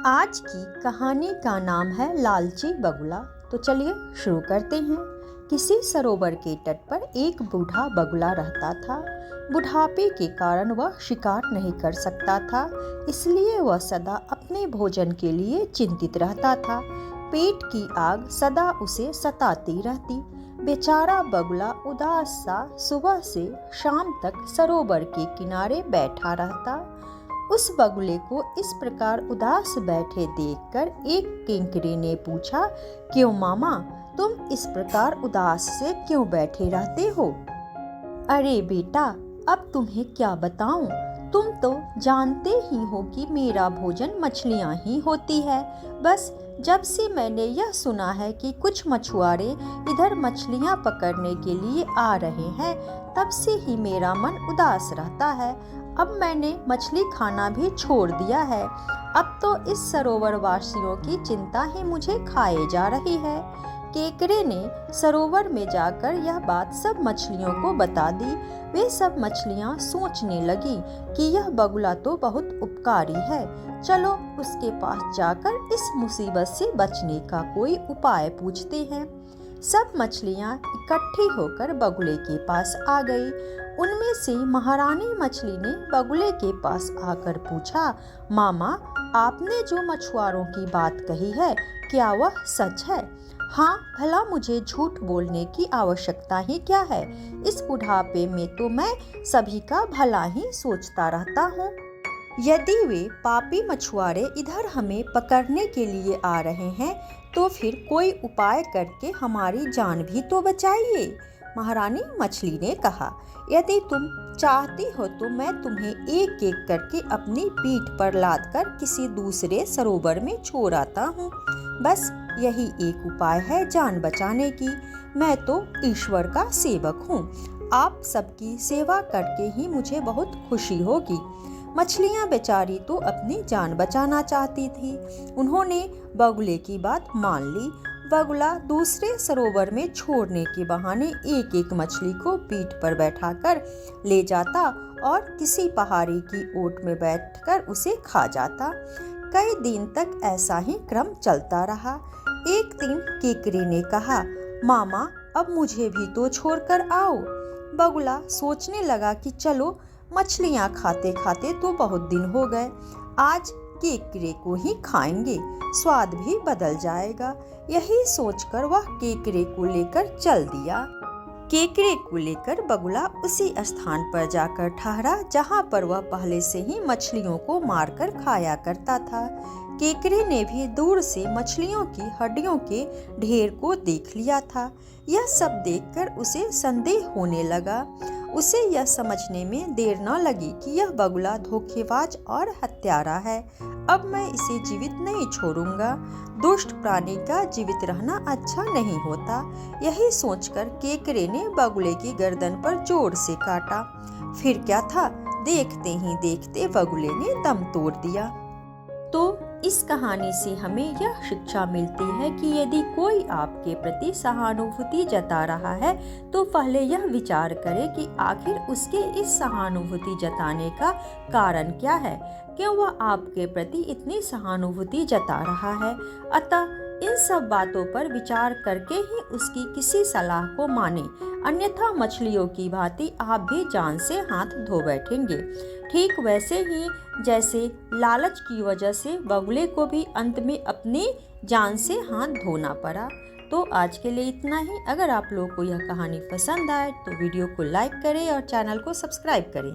आज की कहानी का नाम है लालची बगुला। तो चलिए शुरू करते हैं। किसी सरोवर के तट पर एक बूढ़ा बगुला रहता था। बुढ़ापे के कारण वह शिकार नहीं कर सकता था, इसलिए वह सदा अपने भोजन के लिए चिंतित रहता था। पेट की आग सदा उसे सताती रहती। बेचारा बगुला उदास सा सुबह से शाम तक सरोवर के किनारे बैठा रहता। उस बगुले को इस प्रकार उदास बैठे देखकर एक केकड़े ने पूछा, क्यों मामा, तुम इस प्रकार उदास से क्यों बैठे रहते हो? अरे बेटा, अब तुम्हें क्या बताऊं? तुम तो जानते ही हो कि मेरा भोजन मछलियां ही होती है। बस जब से मैंने यह सुना है कि कुछ मछुआरे इधर मछलियां पकड़ने के लिए आ रहे हैं, तब से ही मेरा मन उदास रहता है। अब मैंने मछली खाना भी छोड़ दिया है। अब तो इस सरोवर वासियों की चिंता ही मुझे खाए जा रही है। केकड़े ने सरोवर में जाकर यह बात सब मछलियों को बता दी। वे सब मछलियां सोचने लगी कि यह बगुला तो बहुत उपकारी है। चलो उसके पास जाकर इस मुसीबत से बचने का कोई उपाय पूछते हैं। सब मछलियां इकट्ठी होकर बगुले के पास आ गई। उनमें से महारानी मछली ने बगुले के पास आकर पूछा, मामा, आपने जो मछुआरों की बात कही है, क्या वह सच है? हाँ, भला मुझे झूठ बोलने की आवश्यकता ही क्या है? इस बुढ़ापे में तो मैं सभी का भला ही सोचता रहता हूँ। यदि वे पापी मछुआरे इधर हमें पकड़ने के लिए आ रहे हैं, तो फिर कोई उपाय करके हमारी जान भी तो बचाइए। महारानी मछली ने कहा, यदि तुम चाहती हो तो मैं तुम्हें एक एक करके अपनी पीठ पर लादकर किसी दूसरे सरोवर में छोड़ आता हूँ। बस यही एक उपाय है जान बचाने की। मैं तो ईश्वर का सेवक हूँ। आप सबकी सेवा करके ही मुझे बहुत खुशी होगी। मछलियां बेचारी तो अपनी जान बचाना चाहती थी। उन्होंने बगुले की बात मान ली। बगुला दूसरे सरोवर में छोड़ने के बहाने एक एक मछली को पीठ पर बैठाकर ले जाता और किसी पहाड़ी की ओट में बैठकर उसे खा जाता। कई दिन तक ऐसा ही क्रम चलता रहा। एक दिन केकड़े ने कहा, मामा, अब मुझे भी तो छोड़कर आओ। बगुला सोचने लगा कि चलो, मछलियां खाते खाते तो बहुत दिन हो गए, आज केकड़े को ही खाएंगे, स्वाद भी बदल जाएगा। यही सोचकर वह केकड़े को लेकर चल दिया। केकड़े को लेकर बगुला उसी स्थान पर जाकर ठहरा जहां पर वह पहले से ही मछलियों को मारकर खाया करता था। केकड़े ने भी दूर से मछलियों की हड्डियों के ढेर को देख लिया था। यह सब देखकर उसे संदेह होने लगा। उसे यह समझने में देर न लगी कि यह बगुला धोखेबाज और हत्यारा है। अब मैं इसे जीवित नहीं छोड़ूंगा। दुष्ट प्राणी का जीवित रहना अच्छा नहीं होता। यही सोचकर केकड़े ने बगुले की गर्दन पर जोर से काटा। फिर क्या था, देखते ही देखते बगुले ने दम तोड़ दिया। तो इस कहानी से हमें यह शिक्षा मिलती है कि यदि कोई आपके प्रति सहानुभूति जता रहा है, तो पहले यह विचार करें कि आखिर उसके इस सहानुभूति जताने का कारण क्या है। क्यों वह आपके प्रति इतनी सहानुभूति जता रहा है? अतः इन सब बातों पर विचार करके ही उसकी किसी सलाह को माने, अन्यथा मछलियों की भांति आप भी जान से हाथ धो बैठेंगे। ठीक वैसे ही जैसे लालच की वजह से बगुले को भी अंत में अपनी जान से हाथ धोना पड़ा। तो आज के लिए इतना ही। अगर आप लोगों को यह कहानी पसंद आए तो वीडियो को लाइक करें और चैनल को सब्सक्राइब करें।